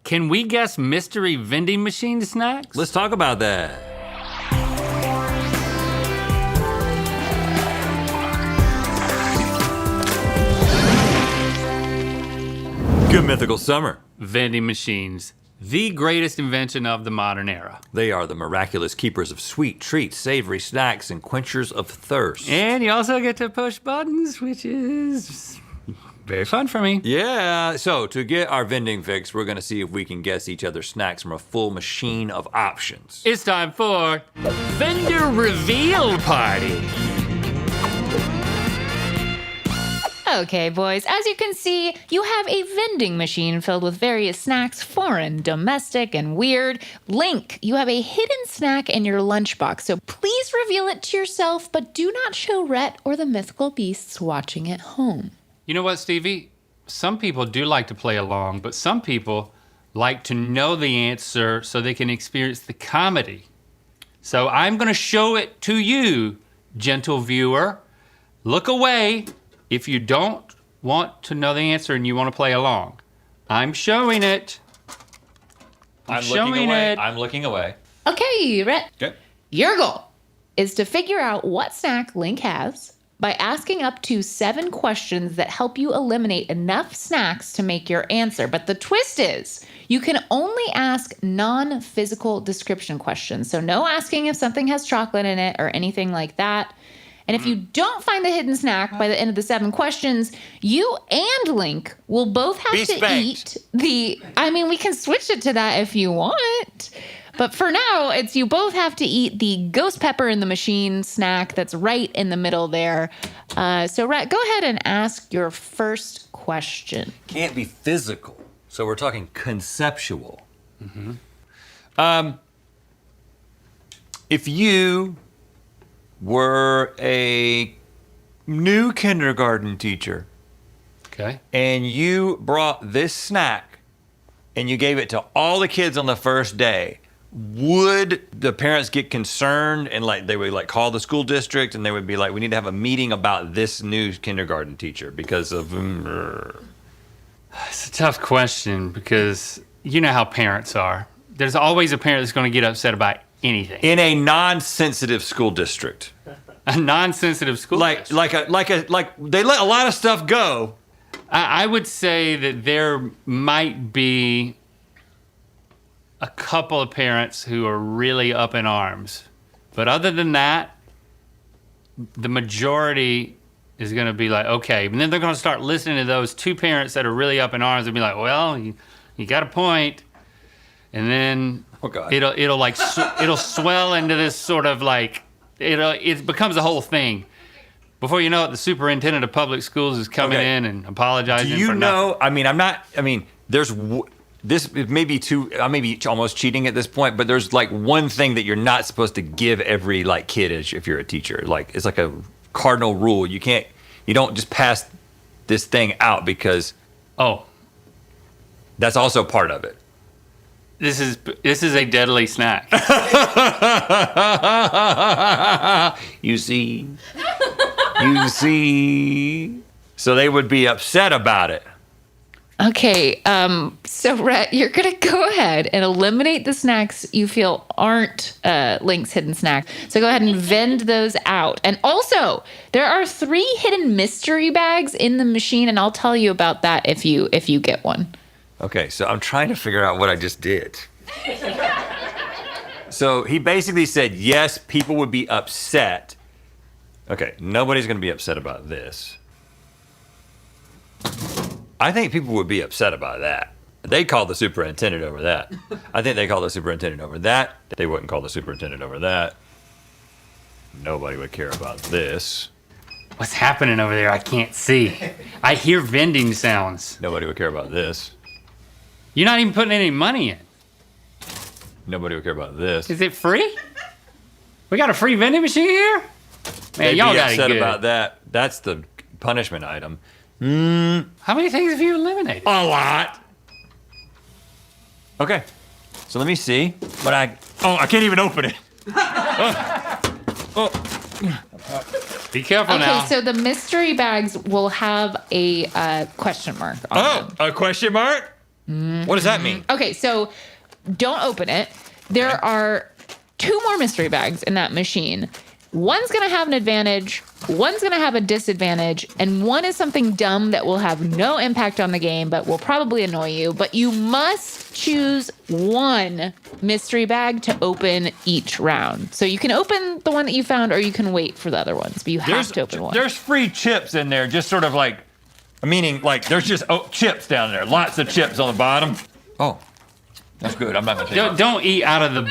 Can we guess mystery vending machine snacks? Let's talk about that. Good mythical summer. Vending machines, the greatest invention of the modern era. They are the miraculous keepers of sweet treats, savory snacks, and quenchers of thirst. And you also get to push buttons, which is very fun for me. Yeah, so to get our vending fix, we're gonna see if we can guess each other's snacks from a full machine of options. It's time for Vendor Reveal Party. Okay, boys, as you can see, you have a vending machine filled with various snacks, foreign, domestic, and weird. Link, you have a hidden snack in your lunchbox, so please reveal it to yourself, but do not show Rhett or the mythical beasts watching at home. You know what, Stevie? Some people do like to play along, but some people like to know the answer so they can experience the comedy. So I'm gonna show it to you, gentle viewer. Look away if you don't want to know the answer and you want to play along. I'm showing it. I'm looking away. Okay, Rhett. Okay. Your goal is to figure out what snack Link has by asking up to 7 questions that help you eliminate enough snacks to make your answer. But the twist is, you can only ask non-physical description questions. So no asking if something has chocolate in it or anything like that. And if you don't find the hidden snack by the end of the 7 questions, you and Link will both have to eat the... I mean, we can switch it to that if you want. But for now, it's you both have to eat the ghost pepper in the machine snack that's right in the middle there. So, Rhett, go ahead and ask your first question. Can't be physical, so we're talking conceptual. Mm-hmm. If you were a new kindergarten teacher, Okay. and you brought this snack and you gave it to all the kids on the first day, would the parents get concerned and they would call the school district and they would be like, we need to have a meeting about this new kindergarten teacher because of... It's a tough question because you know how parents are. There's always a parent that's gonna get upset about anything. In a non-sensitive school district. A non-sensitive school district. Like they let a lot of stuff go. I would say that there might be a couple of parents who are really up in arms. But other than that, the majority is gonna be like, okay. And then they're gonna start listening to those 2 parents that are really up in arms and be like, well, you got a point. And then it'll swell into this sort of it becomes a whole thing. Before you know it, the superintendent of public schools is coming in and apologizing. Do you for know? nothing. This may be I may be almost cheating at this point, but there's one thing that you're not supposed to give every kid if you're a teacher. It's like a cardinal rule. You don't just pass this thing out because that's also part of it. This is a deadly snack. You see. So they would be upset about it. Okay, so Rhett, you're gonna go ahead and eliminate the snacks you feel aren't Link's hidden snack. So go ahead and vend those out. And also, there are 3 hidden mystery bags in the machine, and I'll tell you about that if you get one. Okay, so I'm trying to figure out what I just did. So he basically said, yes, people would be upset. Okay, nobody's gonna be upset about this. I think people would be upset about that. They call the superintendent over that. I think they call the superintendent over that. They wouldn't call the superintendent over that. Nobody would care about this. What's happening over there? I can't see. I hear vending sounds. Nobody would care about this. You're not even putting any money in. Nobody would care about this. Is it free? We got a free vending machine here? Man, They'd y'all be got it upset good. about that. That's the punishment item. How many things have you eliminated? A lot. Okay, so let me see. But I can't even open it. Be careful now. Okay, so the mystery bags will have a question mark on them. A question mark? What does that mean? Okay, so don't open it. There are 2 more mystery bags in that machine. One's going to have an advantage, one's going to have a disadvantage, and one is something dumb that will have no impact on the game but will probably annoy you. But you must choose one mystery bag to open each round. So you can open the one that you found or you can wait for the other ones, but you have to open one. There's free chips in there, just sort of like, meaning like there's just chips down there. Lots of chips on the bottom. Oh, that's good. I'm not going to take it. Don't eat out of the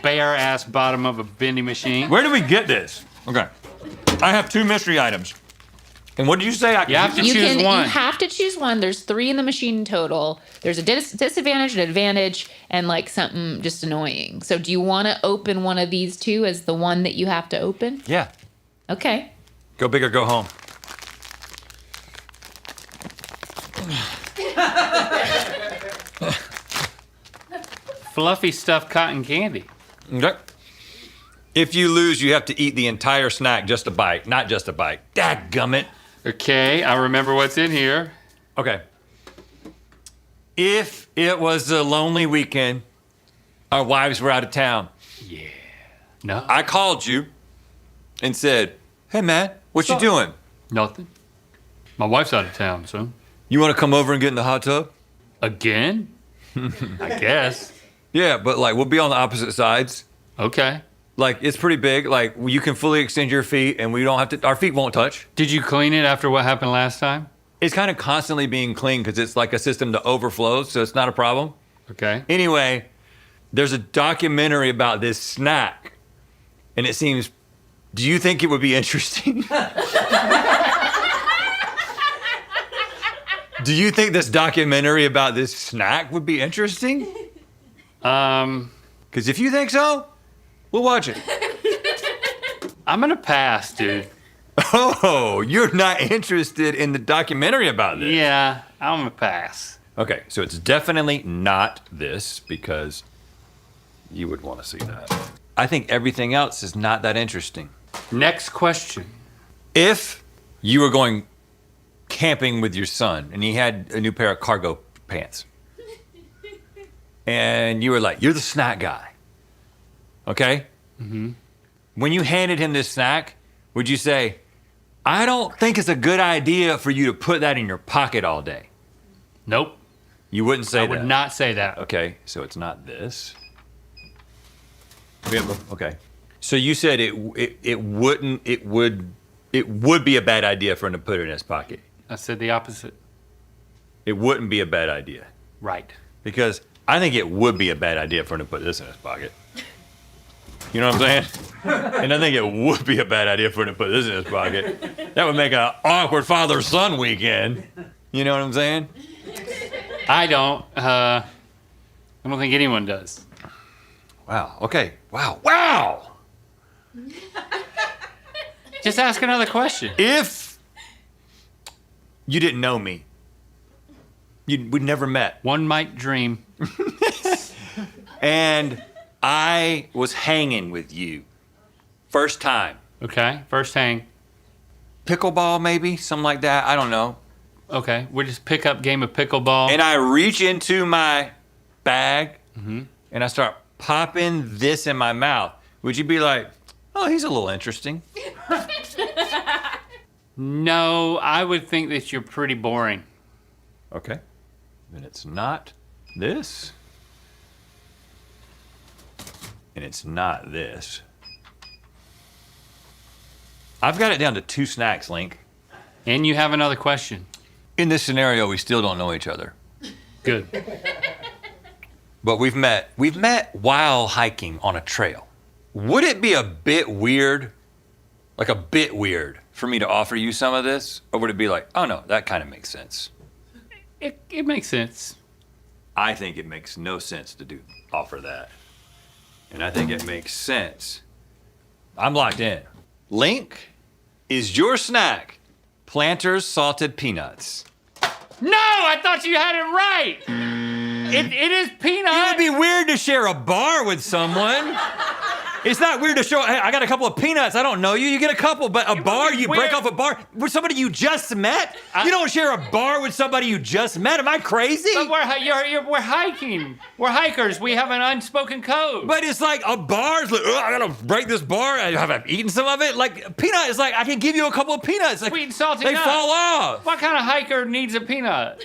bare ass bottom of a vending machine. Where did we get this? Okay. I have 2 mystery items. And what did you say? You have to choose one. You have to choose one. There's 3 in the machine total. There's a disadvantage, an advantage, and like something just annoying. So do you want to open one of these 2 as the one that you have to open? Yeah. Okay. Go big or go home. Fluffy stuffed cotton candy. Okay. If you lose, you have to eat the entire snack, just a bite, not just a bite. Dadgummit. Okay, I remember what's in here. Okay. If it was a lonely weekend, our wives were out of town, Yeah. No. I called you and said, hey man, what you doing? Nothing. My wife's out of town, so. You want to come over and get in the hot tub? Again? I guess. Yeah, but like we'll be on the opposite sides. Okay. Like it's pretty big. Like you can fully extend your feet and we don't have to, our feet won't touch. Did you clean it after what happened last time? It's kind of constantly being cleaned because it's like a system that overflows, so it's not a problem. Okay. Anyway, there's a documentary about this snack and it seems, do you think it would be interesting? Do you think this documentary about this snack would be interesting? Because if you think so, we'll watch it. I'm gonna pass, dude. Oh, you're not interested in the documentary about this? Yeah, I'm gonna pass. Okay, so it's definitely not this because you would want to see that. I think everything else is not that interesting. Next question. If you were going camping with your son and he had a new pair of cargo pants and you were like, you're the snack guy, okay? Mm-hmm. When you handed him this snack, would you say, I don't think it's a good idea for you to put that in your pocket all day? Nope. You wouldn't say I that? would not say that. Okay, so it's not this. Okay. So you said it would be a bad idea for him to put it in his pocket. I said the opposite. It wouldn't be a bad idea. Right. Because I think it would be a bad idea for him to put this in his pocket. You know what I'm saying? And I think it would be a bad idea for him to put this in his pocket. That would make an awkward father-son weekend. You know what I'm saying? I don't. I don't think anyone does. Wow. Okay. Wow. Just ask another question. If you didn't know me, we'd never met. One might dream. And I was hanging with you. First time. Okay. First hang. Pickleball, maybe? Something like that. I don't know. Okay. We'll just pick up game of pickleball. And I reach into my bag and I start popping this in my mouth. Would you be like, oh, he's a little interesting? No, I would think that you're pretty boring. Okay. Then it's not this. And it's not this. I've got it down to 2 snacks, Link. And you have another question. In this scenario, we still don't know each other. Good. But we've met while hiking on a trail. Would it be a bit weird, for me to offer you some of this? Or would it be like, oh no, that kind of makes sense? It makes sense. I think it makes no sense to offer that. And I think it makes sense. I'm locked in. Link, is your snack Planters salted peanuts? No, I thought you had it right. It is peanut. It would be weird to share a bar with someone. It's not weird to show, hey, I got a couple of peanuts. I don't know you. You get a couple, but a bar, you break off a bar with somebody you just met? You don't share a bar with somebody you just met? Am I crazy? But we're hiking. We're hikers. We have an unspoken code. But it's like a bar's like, I gotta break this bar. Have I eaten some of it? Like peanut is like, I can give you a couple of peanuts. Like, Sweet and salty they nuts. fall off. What kind of hiker needs a peanut?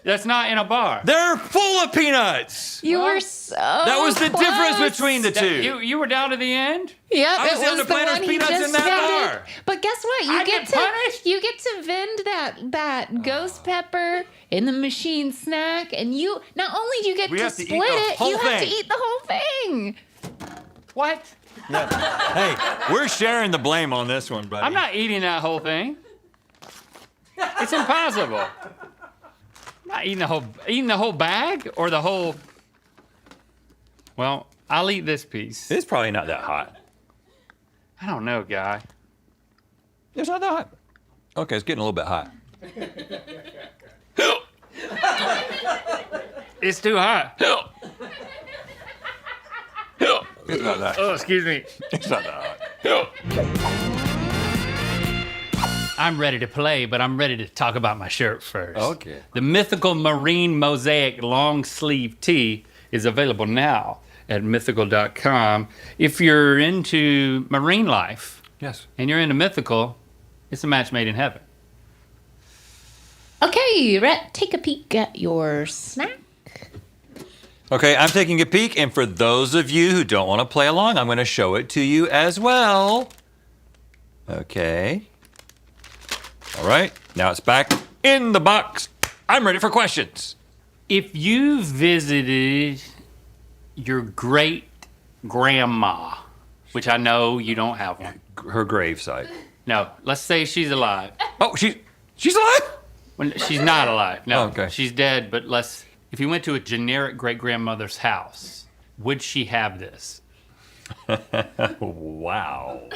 That's not in a bar. They're full of peanuts. You were so That was the difference close. between the two. You were down to the end? Yep, I was it down was to the Planters one he peanuts just in that vended. bar. But guess what? I get punished? You get to vend that ghost pepper in the machine snack, and you not only do you get We to have to eat split the it, whole you have to thing. eat the whole thing. What? Hey, we're sharing the blame on this one, buddy. I'm not eating that whole thing. It's impossible. I'm not eating the whole bag or the whole. Well, I'll eat this piece. It's probably not that hot. I don't know, guy. It's not that hot. Okay, it's getting a little bit hot. It's too hot. It's not that. Oh, excuse me. It's not that hot. I'm ready to play, but I'm ready to talk about my shirt first. Okay. The Mythical Marine Mosaic long sleeve tee is available now at mythical.com. If you're into marine life Yes. and you're into Mythical, it's a match made in heaven. Okay, Rhett, take a peek at your snack. Okay, I'm taking a peek, and for those of you who don't want to play along, I'm going to show it to you as well. Okay. All right, now it's back in the box. I'm ready for questions. If you visited your great grandma, which I know you don't have one. Her gravesite. No, let's say she's alive. Oh, she's alive? When she's not alive. No, Okay. she's dead. But if you went to a generic great grandmother's house, would she have this? Wow.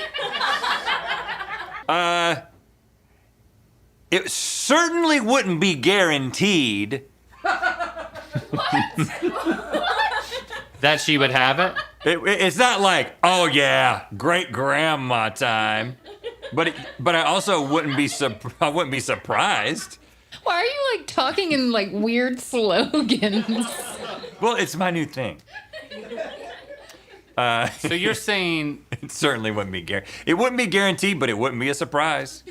It certainly wouldn't be guaranteed. That she would have it? It's not like, oh yeah, great grandma time. But I also wouldn't be surprised. Why are you like talking in like weird slogans? Well, it's my new thing. So you're saying It certainly wouldn't be it wouldn't be guaranteed, but it wouldn't be a surprise.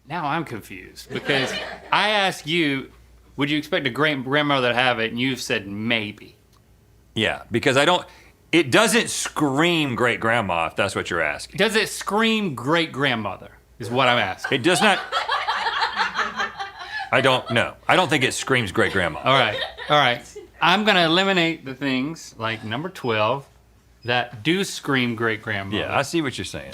now I'm confused because I asked you, would you expect a great grandmother to have it? And you've said maybe. Yeah, because it doesn't scream great grandma if that's what you're asking. Does it scream great grandmother? Is what I'm asking. It does not. I don't know. I don't think it screams great grandma. All right. I'm gonna eliminate the things like number 12 that do scream great grandmother. Yeah, I see what you're saying.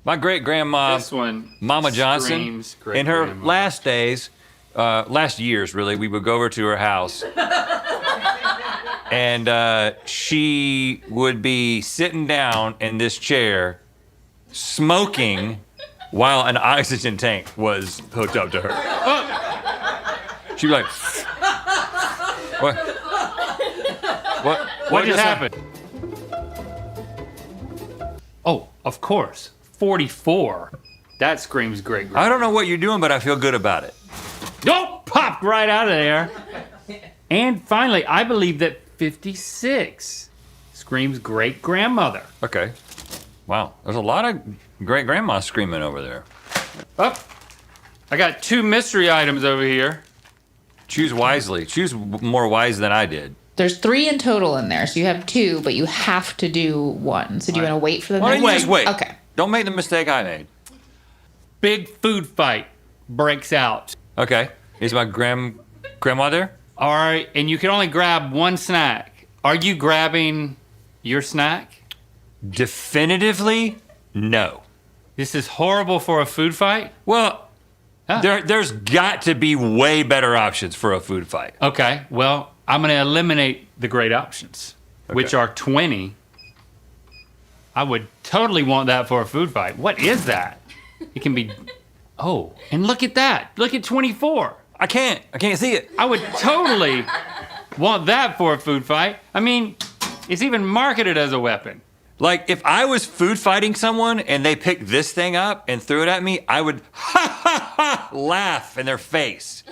My great grandma, This one, Mama Johnson, screams great in her grandmother. last days, last years really, we would go over to her house. And she would be sitting down in this chair, smoking, while an oxygen tank was hooked up to her. She'd be like, "What? What just happened? Oh, of course, 44. That screams great grandmother. I don't know what you're doing, but I feel good about it." Don't pop right out of there. And finally, I believe that 56 screams great grandmother. Okay. Wow, there's a lot of great grandmas screaming over there. Oh, I got 2 mystery items over here. Choose wisely. Choose more wise than I did. There's 3 in total in there, so you have 2, but you have to do 1. So do you want to wait for the Why don't next you one? just wait? Okay. Don't make the mistake I made. Big food fight breaks out. Okay. Is my grandma there? All right, and you can only grab one snack. Are you grabbing your snack? Definitively, no. This is horrible for a food fight? Well, Huh. there's got to be way better options for a food fight. Okay, well, I'm going to eliminate the great options, which are 20. I would totally want that for a food fight. What is that? It can be. Oh, and look at that. Look at 24. I can't see it. I would totally want that for a food fight. I mean, It's even marketed as a weapon. Like, if I was food fighting someone and they picked this thing up and threw it at me, I would laugh in their face.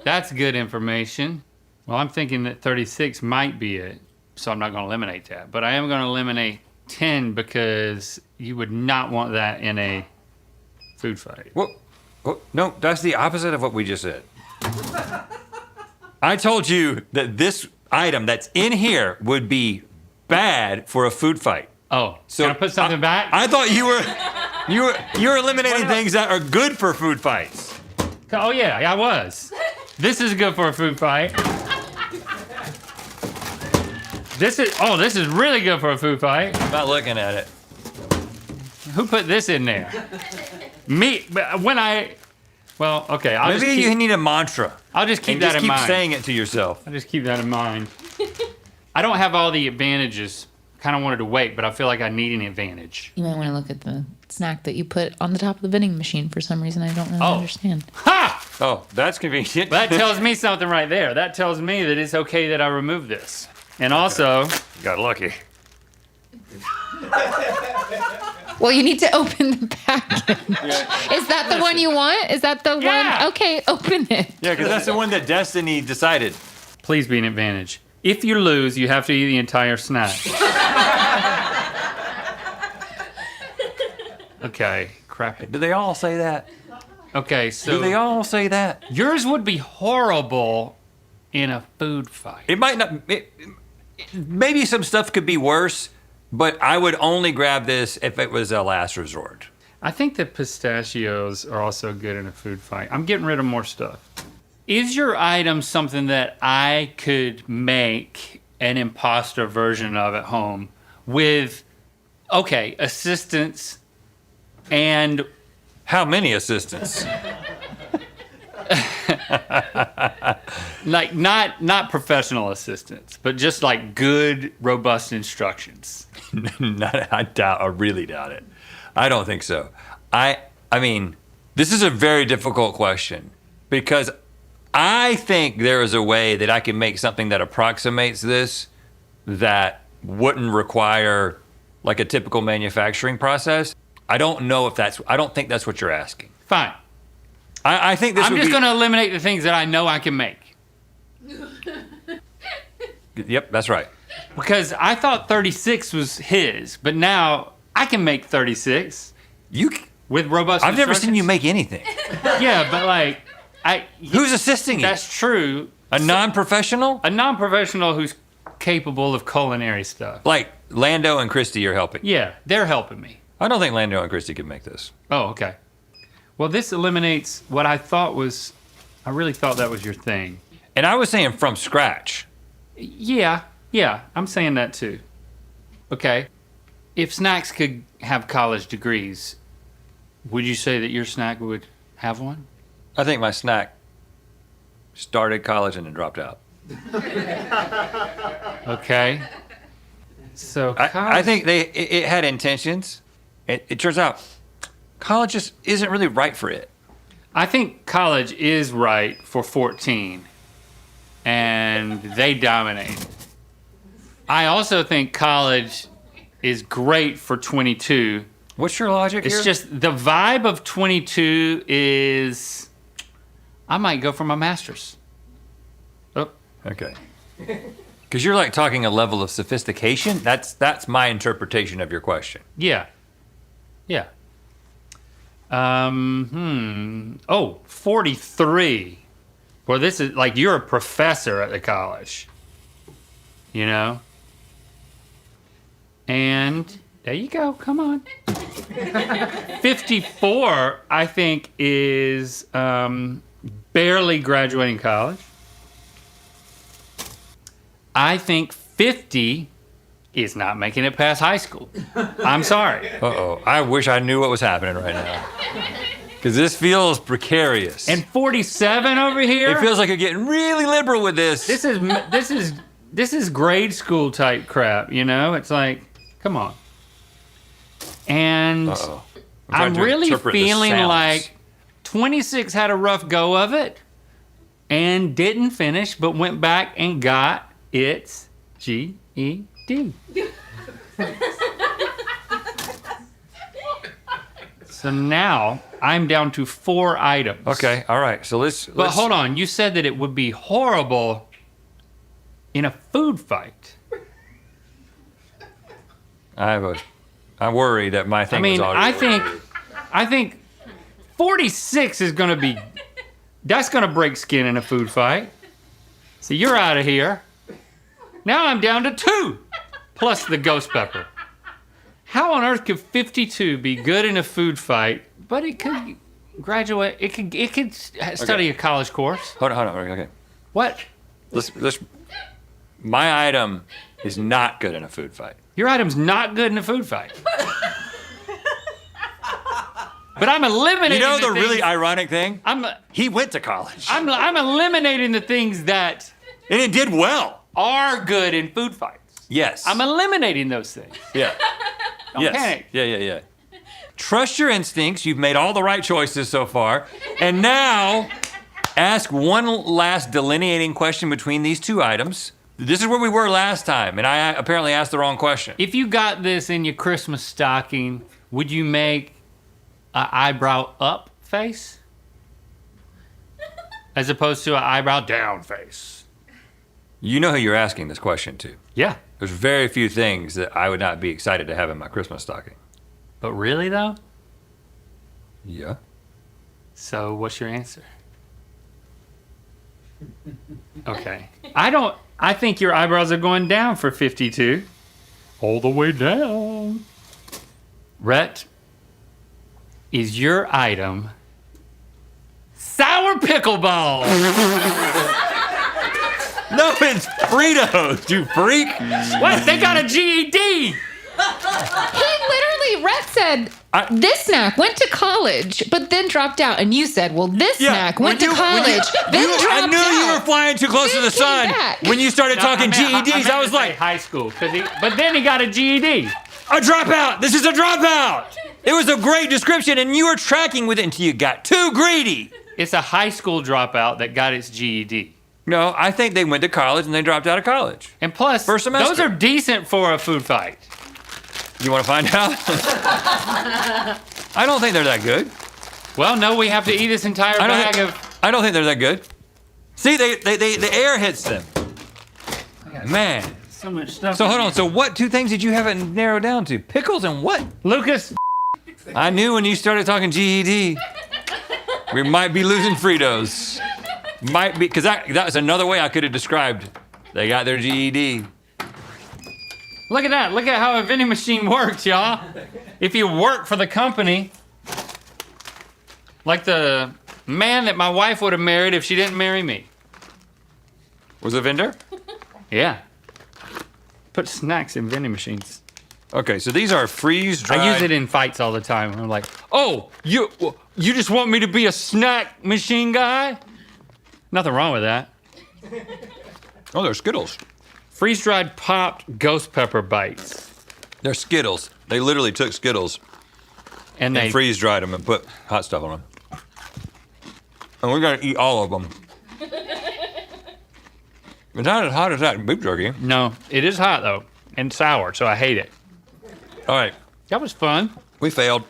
That's good information. Well, I'm thinking that 36 might be it, so I'm not going to eliminate that. But I am going to eliminate 10 because you would not want that in a food fight. Well, no, that's the opposite of what we just said. I told you that this item that's in here would be bad for a food fight. Oh, So can I put something back? I thought you're eliminating things that are good for food fights. Oh yeah, I was. This is good for a food fight. This is really good for a food fight. I'm not looking at it. Who put this in there? Me. Well, okay. Maybe you need a mantra. I'll just keep And that just in keep mind. saying it to yourself. I'll just keep that in mind. I don't have all the advantages. Kind of wanted to wait, but I feel like I need an advantage. You might want to look at the snack that you put on the top of the vending machine for some reason I don't really Oh. understand. Ha! Oh, that's convenient. That tells me something right there. That tells me that it's okay that I remove this. And also, Got lucky. Well, you need to open the package. Is that the one you want? Is that the Yeah. one? Okay, open it. Yeah, because that's the one that Destiny decided. please be an advantage. If you lose, you have to eat the entire snack. Okay, crap it. Do they all say that? Okay, Do they so all say that? yours would be horrible in a food fight. It might not. Maybe some stuff could be worse, but I would only grab this if it was a last resort. I think that pistachios are also good in a food fight. I'm getting rid of more stuff. Is your item something that I could make an imposter version of at home with, okay, assistance and How many assistants? like not professional assistance, but just like good, robust instructions? I really doubt it. I don't think so. I mean, this is a very difficult question because I think there is a way that I can make something that approximates this that wouldn't require like a typical manufacturing process. I don't think that's what you're asking. Fine. I think this I'm would just be, going to eliminate the things that I know I can make. Yep, that's right. Because I thought 36 was his, but now I can make 36 with robust I've never seen you instructions. make anything. Yeah, but like, Who's assisting you? that's true. A non-professional? A non-professional who's capable of culinary stuff. Like Lando and Christy are helping. Yeah, they're helping me. I don't think Lando and Christy could make this. Oh, okay. Well, this eliminates what I really thought that was your thing. And I was saying from scratch. Yeah, I'm saying that too. Okay. If snacks could have college degrees, would you say that your snack would have one? I think my snack started college and then dropped out. Okay. So I think it had intentions. It turns out college just isn't really right for it. I think college is right for 14, and they dominate. I also think college is great for 22. What's your logic here? It's just the vibe of 22 is I might go for my master's. Oh, Okay. Because you're like talking a level of sophistication. That's my interpretation of your question. yeah. Yeah. Oh, 43. Well, this is like you're a professor at the college. You know? And there you go. Come on. 54, I think, is barely graduating college. I think 50 is not making it past high school. I'm sorry. Uh-oh. I wish I knew what was happening right now. Because this feels precarious. And 47 over here. it feels like you're getting really liberal with this. This is grade school type crap. You know, it's like, come on. And Uh-oh. I'm trying to really interpret the feeling sounds. like 26 had a rough go of it and didn't finish, but went back and got its GED. GED. So now I'm down to 4 items. Okay, all right. So let's. But hold on, you said that it would be horrible in a food fight. I worry that my thing I mean, was already. I think 46 is gonna be. That's gonna break skin in a food fight. So you're out of here. Now I'm down to 2, plus the ghost pepper. How on earth could 52 be good in a food fight, but it could graduate, it could study a college course? Hold on. Okay. What? Let's. My item is not good in a food fight. Your item's not good in a food fight. But I'm eliminating You know the things- really ironic thing? I'm He went to college. I'm eliminating the things that And it did well. are good in food fights. Yes. I'm eliminating those things. Yeah. Don't panic. Yeah. Trust your instincts. You've made all the right choices so far. And now, ask one last delineating question between these 2 items. This is where we were last time, and I apparently asked the wrong question. If you got this in your Christmas stocking, would you make an eyebrow up face? As opposed to an eyebrow down face? You know who you're asking this question to. Yeah. There's very few things that I would not be excited to have in my Christmas stocking. But really though? Yeah. So what's your answer? Okay. I think your eyebrows are going down for 52. All the way down. Rhett, is your item sour pickleball? No, it's Fritos, you freak. What? They got a GED. He literally, Rhett said, this snack went to college, but then dropped out. And you said, well, this snack went to college, then dropped out. I knew you were flying too close to the Then sun. came back. When you started talking GEDs, I was like, high school. But then he got a GED. a dropout. This is a dropout. It was a great description, and you were tracking with it until you got too greedy. It's a high school dropout that got its GED. No, I think they went to college and they dropped out of college. And plus, First semester. those are decent for a food fight. You want to find out? I don't think they're that good. Well, no, we have to eat this entire bag of. I don't think they're that good. See, the air hits them. Man. So much stuff. So hold on. So what 2 things did you have it narrowed down to? Pickles and what? Lucas. I knew when you started talking GED, we might be losing Fritos. Might be, because that was another way I could have described. They got their GED. Look at that. Look at how a vending machine works, y'all. If you work for the company, like the man that my wife would have married if she didn't marry me. Was it a vendor? Yeah. Put snacks in vending machines. Okay, so these are freeze-dried. I use it in fights all the time. I'm like, oh, you just want me to be a snack machine guy? Nothing wrong with that. Oh, they're Skittles. Freeze-dried popped ghost pepper bites. They're Skittles. They literally took Skittles And and they freeze-dried them and put hot stuff on them. And we're gonna eat all of them. It's not as hot as that beef jerky. No, it is hot though, and sour, so I hate it. All right, That was fun. we failed.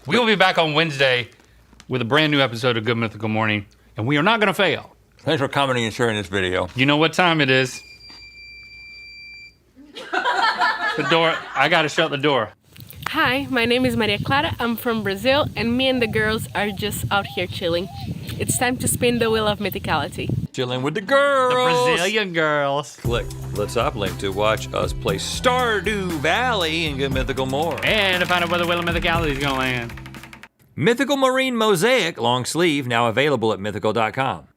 We will be back on Wednesday with a brand new episode of Good Mythical Morning, and we are not going to fail. Thanks for commenting and sharing this video. You know what time it is. The door, I got to shut the door. Hi, my name is Maria Clara. I'm from Brazil, and me and the girls are just out here chilling. It's time to spin the wheel of mythicality. Chilling with the girls. The Brazilian girls. Click the top link to watch us play Stardew Valley and Good Mythical more. And to find out where the Wheel of Mythicality is going to land. Mythical Marine Mosaic long sleeve now available at mythical.com.